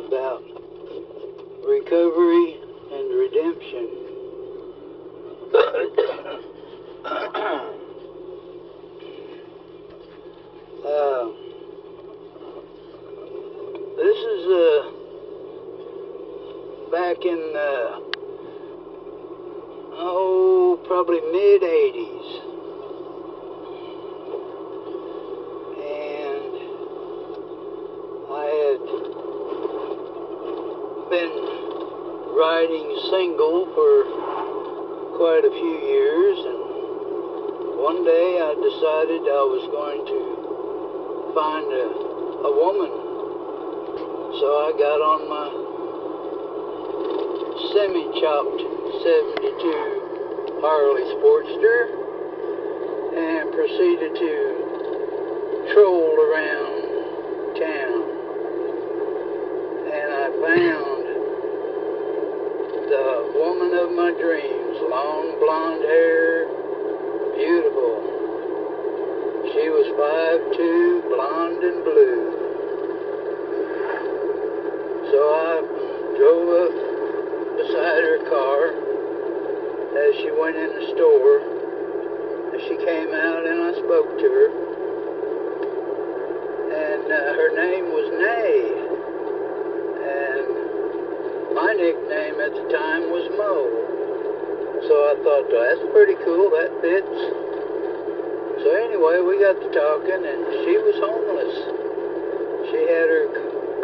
about recovery and redemption. This is back in probably mid '80s, and I had been riding single for quite a few years, and one day I decided I was going to find a woman. So I got on my semi-chopped 72 Harley Sportster and proceeded to troll around town. And I found the woman of my dreams, long blonde hair, beautiful. She was 5'2", blonde and blue. So I drove up beside her car as she went in the store, and she came out and I spoke to her, and her name was Nay, and my nickname at the time was Mo. So I thought, well, that's pretty cool, that fits. So anyway, we got to talking, and she was homeless. She had her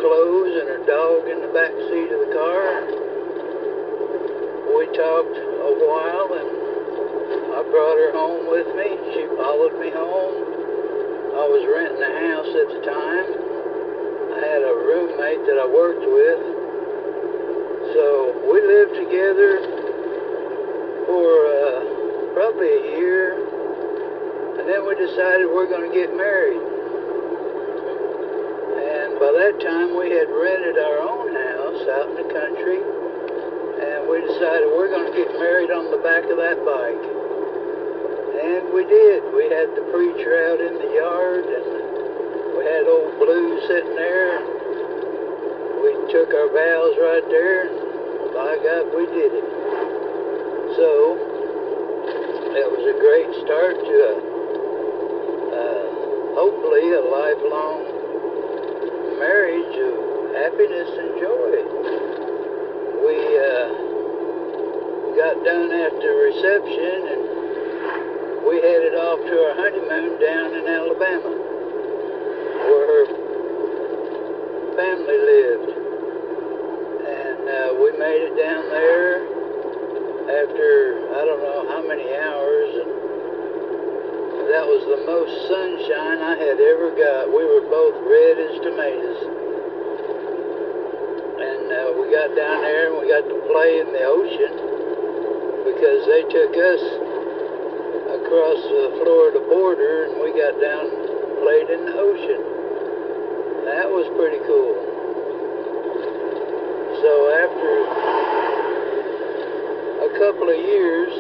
clothes and her dog in the back seat of the car. We talked a while, and I brought her home with me. She followed me home. I was renting a house at the time. I had a roommate that I worked with. So we lived together for probably a year, and then we decided we're going to get married. By that time, we had rented our own house out in the country, and we decided we're going to get married on the back of that bike. And we did. We had the preacher out in the yard, and we had old Blue sitting there, and we took our vows right there, and by God, we did it. So, that was a great start to hopefully a lifelong marriage of happiness and joy. We got done after reception, and we headed off to our honeymoon down in Alabama, where her family lived. And we made it down there after I don't know how many hours, and that was the most sunshine I had ever got. We were both red as tomatoes. And we got down there and we got to play in the ocean because they took us across the Florida border, and we got down and played in the ocean. That was pretty cool. So after a couple of years,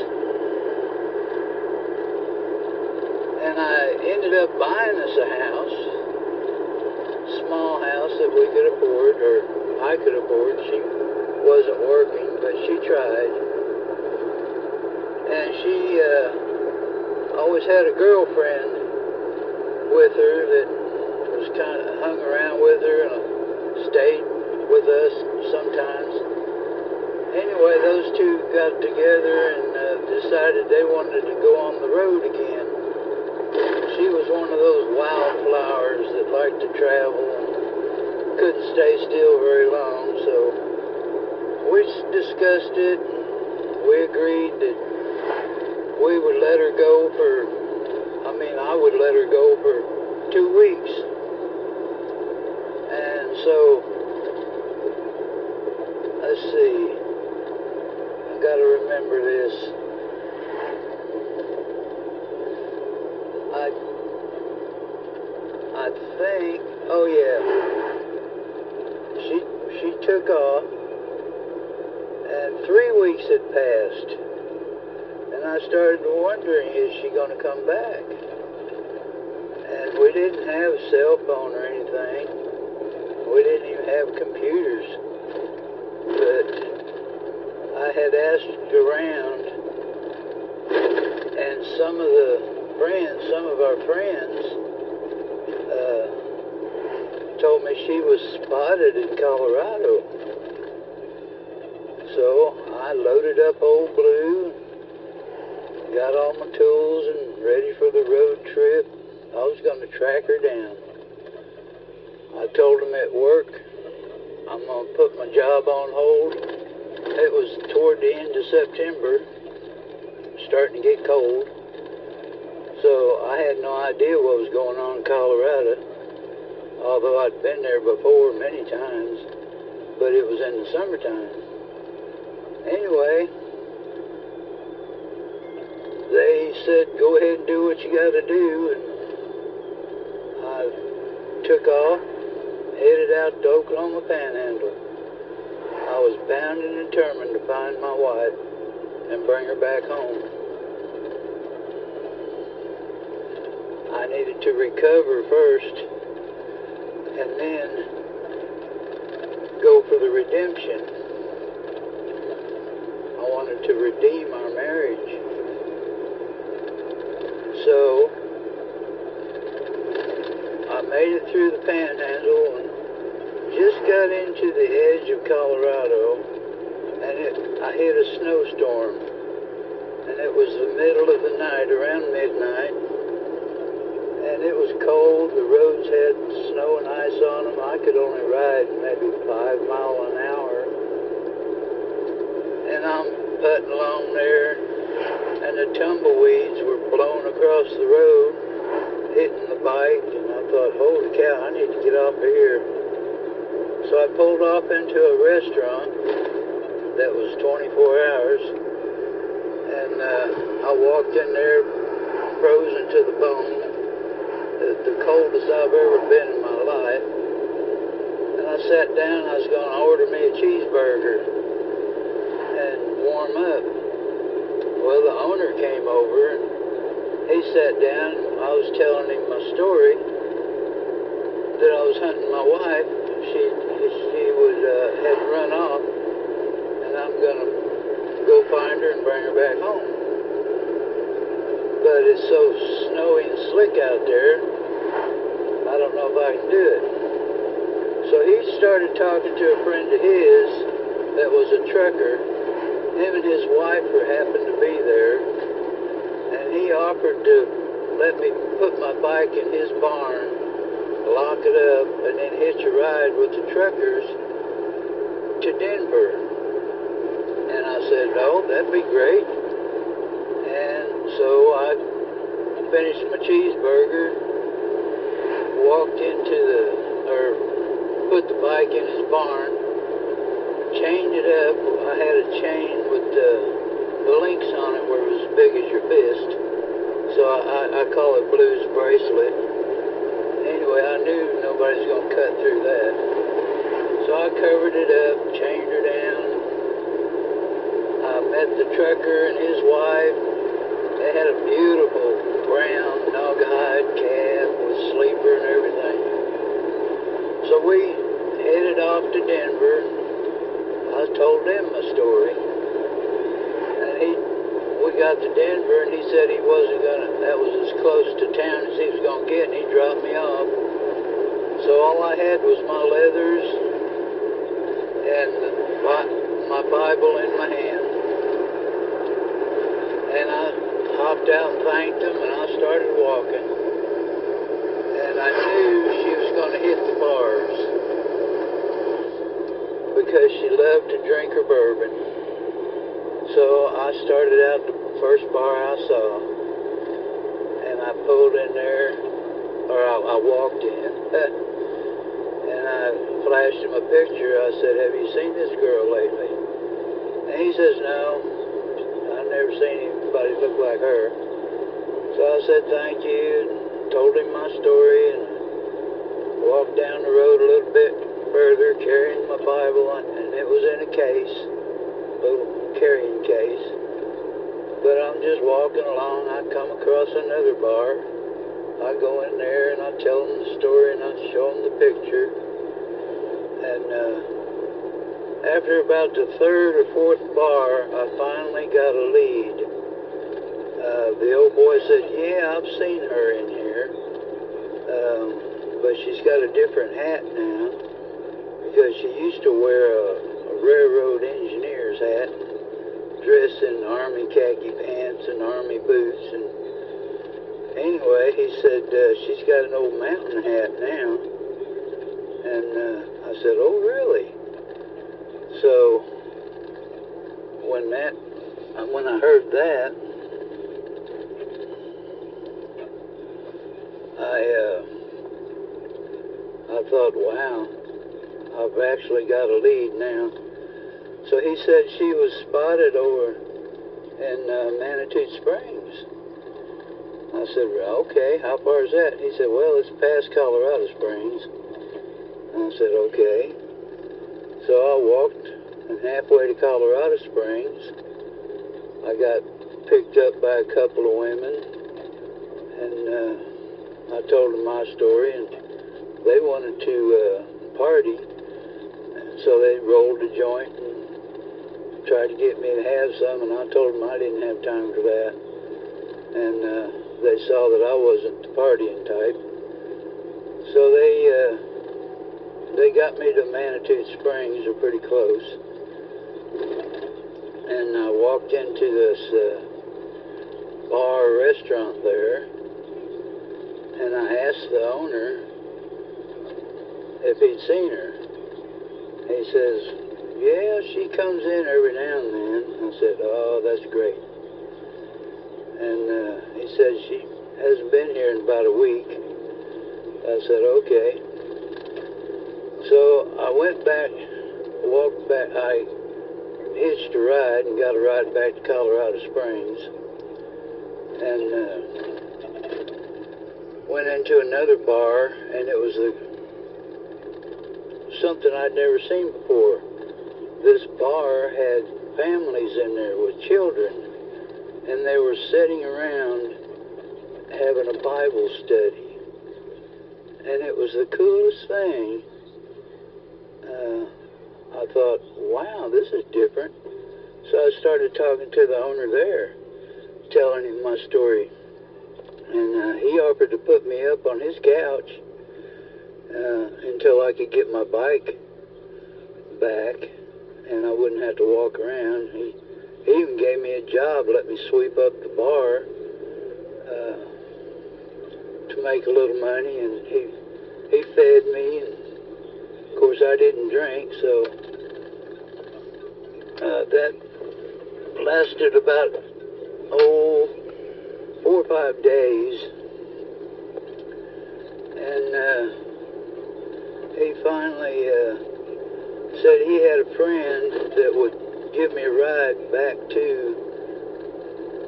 and I ended up buying us a house, small house that we could afford, or I could afford. She wasn't working, but she tried. And she always had a girlfriend with her that was kind of hung around with her and stayed with us sometimes. Anyway, those two got together and decided they wanted to go on the road again. She was one of those wildflowers that liked to travel and couldn't stay still very long, so we discussed it, and we agreed that we would let her go I would let her go for 2 weeks. And so, let's see, I gotta remember this. I think, oh yeah, she took off, and 3 weeks had passed, and I started wondering, is she going to come back? And we didn't have a cell phone or anything. We didn't even have computers. But I had asked around, and some of our friends, told me she was spotted in Colorado. So I loaded up Old Blue, got all my tools and ready for the road trip. I was going to track her down. I told them at work, I'm going to put my job on hold. It was toward the end of September, starting to get cold. So I had no idea what was going on in Colorado, although I'd been there before many times, but it was in the summertime. Anyway, they said, go ahead and do what you got to do, and I took off, headed out to Oklahoma Panhandle. I was bound and determined to find my wife and bring her back home. I needed to recover first, and then go for the redemption. I wanted to redeem our marriage. So I made it through the Panhandle and just got into the edge of Colorado, and I hit a snowstorm, and it was the middle of the night, around midnight, and it was cold. The roads had snow and ice on them. I could only ride maybe 5 miles an hour, and I'm putting along there, and the tumbleweeds were blowing across the road, hitting the bike, and I thought, holy cow, I need to get off of here. So I pulled off into a restaurant that was 24 hours, and I walked in there frozen to the bone, the coldest I've ever been in my life. And I sat down. I was going to order me a cheeseburger and warm up. Well, the owner came over, and he sat down. I was telling him my story, that I was hunting my wife. She had run off, and I'm going to go find her and bring her back home. But it's so snowy and slick out there, I don't know if I can do it. So he started talking to a friend of his that was a trucker. Him and his wife happened to be there, and he offered to let me put my bike in his barn, lock it up, and then hitch a ride with the truckers to Denver. And I said, no, that'd be great. And so I finished my cheeseburger, walked put the bike in his barn, chained it up. I had a chain with the links on it where it was as big as your fist. So I call it Blues bracelet. Anyway, I knew nobody's going to cut through that. So I covered it up, chained her down. I met the trucker and his wife. They had a beautiful brown dog-hide calf with sleeper and everything. So we headed off to Denver. I told them my story. And we got to Denver, and he said he wasn't going to, that was as close to town as he was going to get, and he dropped me off. So all I had was my leathers and my Bible in my hand. And I hopped out and thanked him, and I started walking. And I knew she was going to hit the bars because she loved to drink her bourbon. So I started out the first bar I saw, and I pulled in there, or I walked in, and I flashed him a picture. I said, have you seen this girl lately? And he says, no, I've never seen anybody look like her. So I said, thank you, and told him my story, and walked down the road a little bit further, carrying my Bible, and it was in a case, little carrying case. But I'm just walking along. I come across another bar. I go in there and I tell them the story and I show them the picture. after about the third or fourth bar, I finally got a lead. The old boy said, yeah, I've seen her in here, but she's got a different hat now, because she used to wear a railroad engineer's hat, dressed in army khaki pants and army boots. And anyway, he said, she's got an old mountain hat now. And I said, oh, really? So when I heard that, I thought, wow, I've actually got a lead now. So he said she was spotted over in Manitou Springs. I said, okay, how far is that? He said, well, it's past Colorado Springs. And I said, okay. So I walked, and halfway to Colorado Springs, I got picked up by a couple of women, and I told them my story, and they wanted to party, so they rolled a joint and tried to get me to have some, and I told them I didn't have time for that, and they saw that I wasn't the partying type, so they got me to Manitou Springs, or pretty close, and I walked into this bar restaurant there, and I asked the owner if he'd seen her. He says, yeah, she comes in every now and then. I said, oh, that's great. And he said she hasn't been here in about a week. I said, okay. So I went back, walked back, I hitched a ride and got a ride back to Colorado Springs, and went into another bar, and it was something I'd never seen before. This bar had families in there with children, and they were sitting around having a Bible study, and it was the coolest thing. I thought, wow, this is different. So I started talking to the owner there, telling him my story. And he offered to put me up on his couch until I could get my bike back and I wouldn't have to walk around. He even gave me a job, let me sweep up the bar to make a little money, and he fed me, and of course I didn't drink, so that lasted about 4 or 5 days, and he finally said he had a friend that would give me a ride back to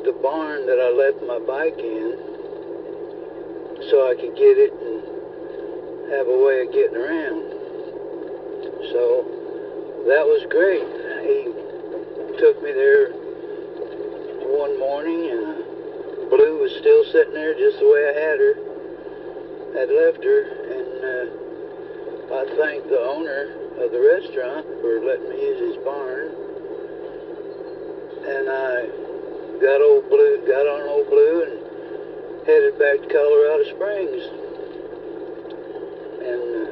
the barn that I left my bike in, so I could get it and have a way of getting around. So that was great. He took me there one morning, and Blue was still sitting there just the way I had left her, and I thanked the owner of the restaurant for letting me use his barn, and I got on Old Blue and headed back to Colorado Springs, and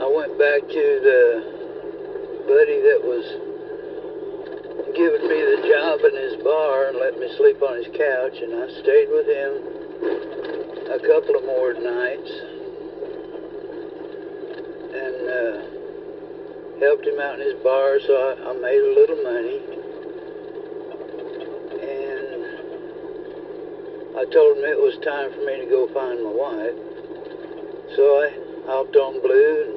I went back to the buddy that was giving me the job in his bar and let me sleep on his couch, and I stayed with him a couple of more nights and helped him out in his bar, so I made a little money, and I told him it was time for me to go find my wife, so I hopped on Blue, and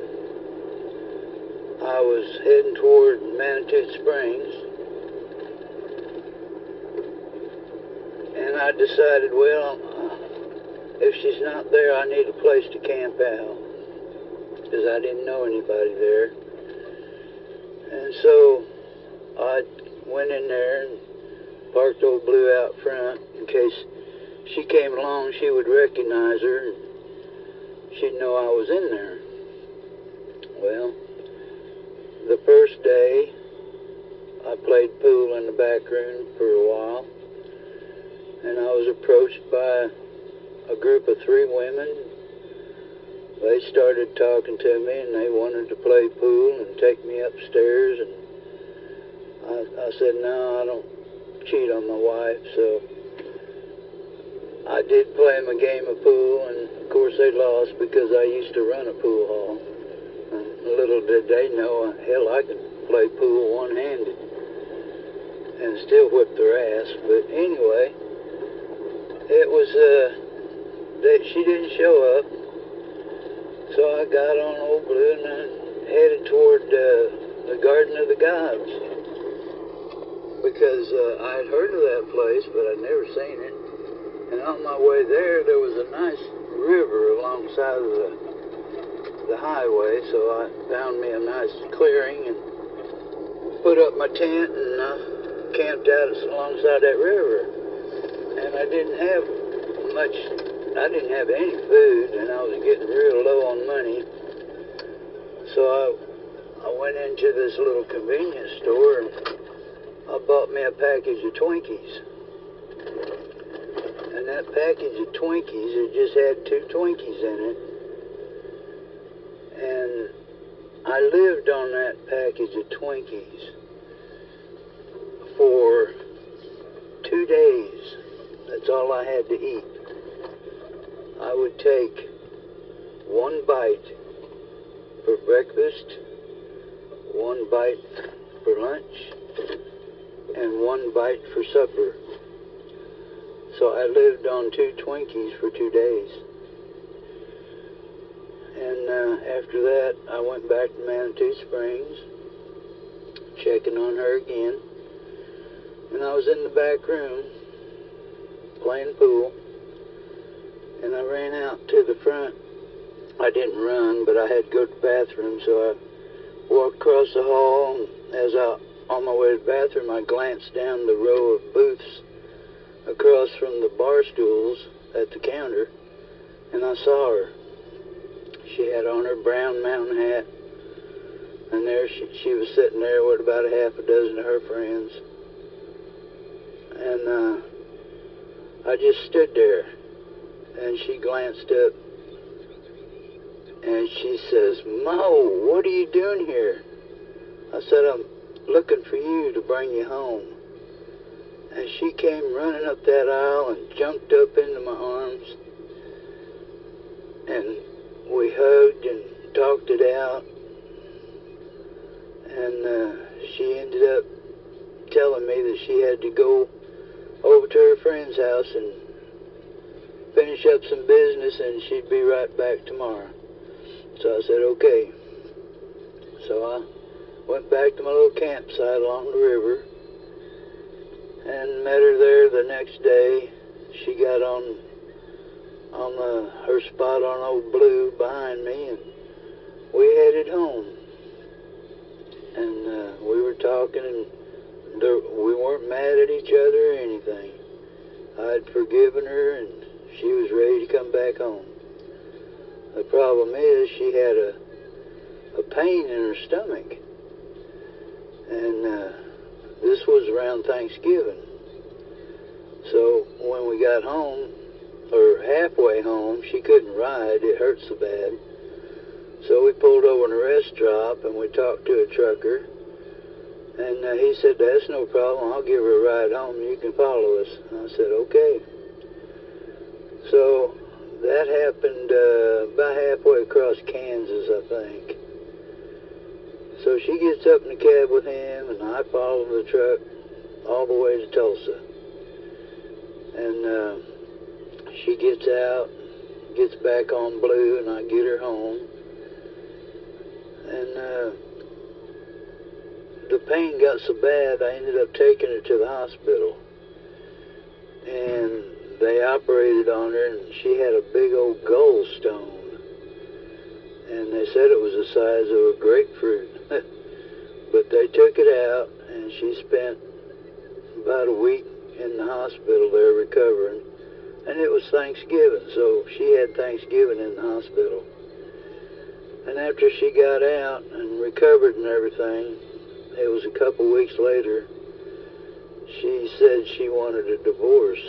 I was heading toward Manitou Springs, and I decided, well, if she's not there, I need a place to camp out, because I didn't know anybody there. And so I went in there and parked Old Blue out front in case she came along, she would recognize her, and she'd know I was in there. Well, the first day, I played pool in the back room for a while, and I was approached by a group of 3 women. They started talking to me, and they wanted to play pool and take me upstairs, and I said, no, I don't cheat on my wife, so I did play them a game of pool, and of course they lost because I used to run a pool hall. And little did they know, hell, I could play pool one-handed and still whip their ass. But anyway, it was, she didn't show up, so I got on Old Blue and I headed toward the Garden of the Gods, because I had heard of that place, but I'd never seen it. And on my way there, there was a nice river alongside of the highway, so I found me a nice clearing and put up my tent and camped out alongside that river. And I didn't have any food, and I was getting real low on money. So I went into this little convenience store and I bought me a package of Twinkies. And that package of Twinkies, it just had 2 Twinkies in it. And I lived on that package of Twinkies for 2 days. That's all I had to eat. I would take 1 bite for breakfast, 1 bite for lunch, and 1 bite for supper. So I lived on 2 Twinkies for 2 days. And after that, I went back to Manitou Springs, checking on her again. And I was in the back room, playing pool. And I ran out to the front. I didn't run, but I had to go to the bathroom, so I walked across the hall. And as on my way to the bathroom, I glanced down the row of booths across from the bar stools at the counter, and I saw her. She had on her brown mountain hat, and there she was sitting there with about a half a dozen of her friends. And I just stood there, and she glanced up, and she says, "Mo, what are you doing here?" I said, "I'm looking for you to bring you home." And she came running up that aisle and jumped up into my arms. And we hugged and talked it out. And she ended up telling me that she had to go over to her friend's house and finish up some business, and she'd be right back tomorrow. So I said, okay. So I went back to my little campsite along the river and met her there the next day. She got on her spot on Old Blue behind me, and we headed home. And we were talking, and we weren't mad at each other or anything. I'd forgiven her, and she was ready to come back home. The problem is she had a pain in her stomach, and this was around Thanksgiving. So when we got home, or halfway home, she couldn't ride. It hurt so bad. So we pulled over in a rest stop, and we talked to a trucker. And he said, "That's no problem. I'll give her a ride home. You can follow us." And I said, okay. So that happened about halfway across Kansas, I think. So she gets up in the cab with him, and I follow the truck all the way to Tulsa. And she gets out, gets back on Blue, and I get her home. And the pain got so bad, I ended up taking her to the hospital. And they operated on her, and she had a big old gallstone. And they said it was the size of a grapefruit. But they took it out, and she spent about a week in the hospital there recovering. And it was Thanksgiving, so she had Thanksgiving in the hospital. And after she got out and recovered and everything, it was a couple weeks later, she said she wanted a divorce.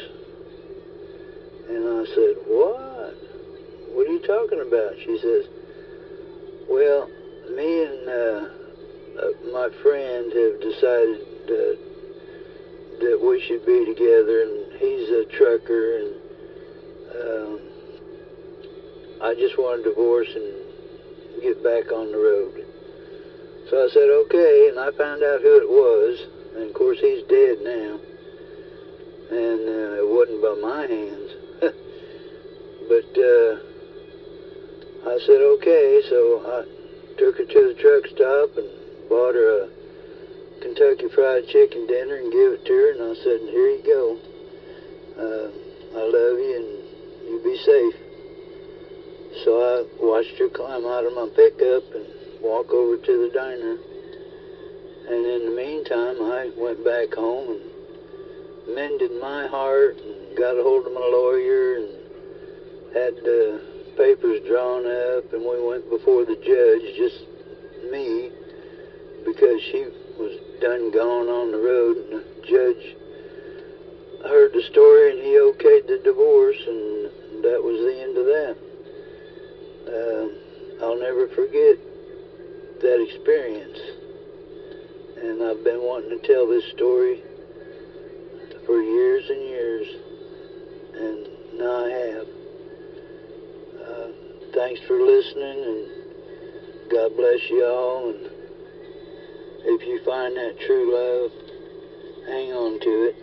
And I said, what? What are you talking about? She says, well, me and my friend have decided that we should be together, and he's a trucker, and I just want a divorce and get back on the road. So I said, okay, and I found out who it was, and of course he's dead now, and it wasn't by my hands. But I said, okay, so I took her to the truck stop and bought her a Kentucky Fried Chicken dinner and gave it to her, and I said, here you go. I love you, and you be safe. So I watched her climb out of my pickup and walk over to the diner. And in the meantime, I went back home and mended my heart and got a hold of my lawyer and had papers drawn up, and we went before the judge, just me, because she was done gone on the road, and the judge heard the story and he okayed the divorce, and that was the end of that. I'll never forget that experience, and I've been wanting to tell this story for years and years, and now I have. Thanks for listening, and God bless you all, and if you find that true love, hang on to it.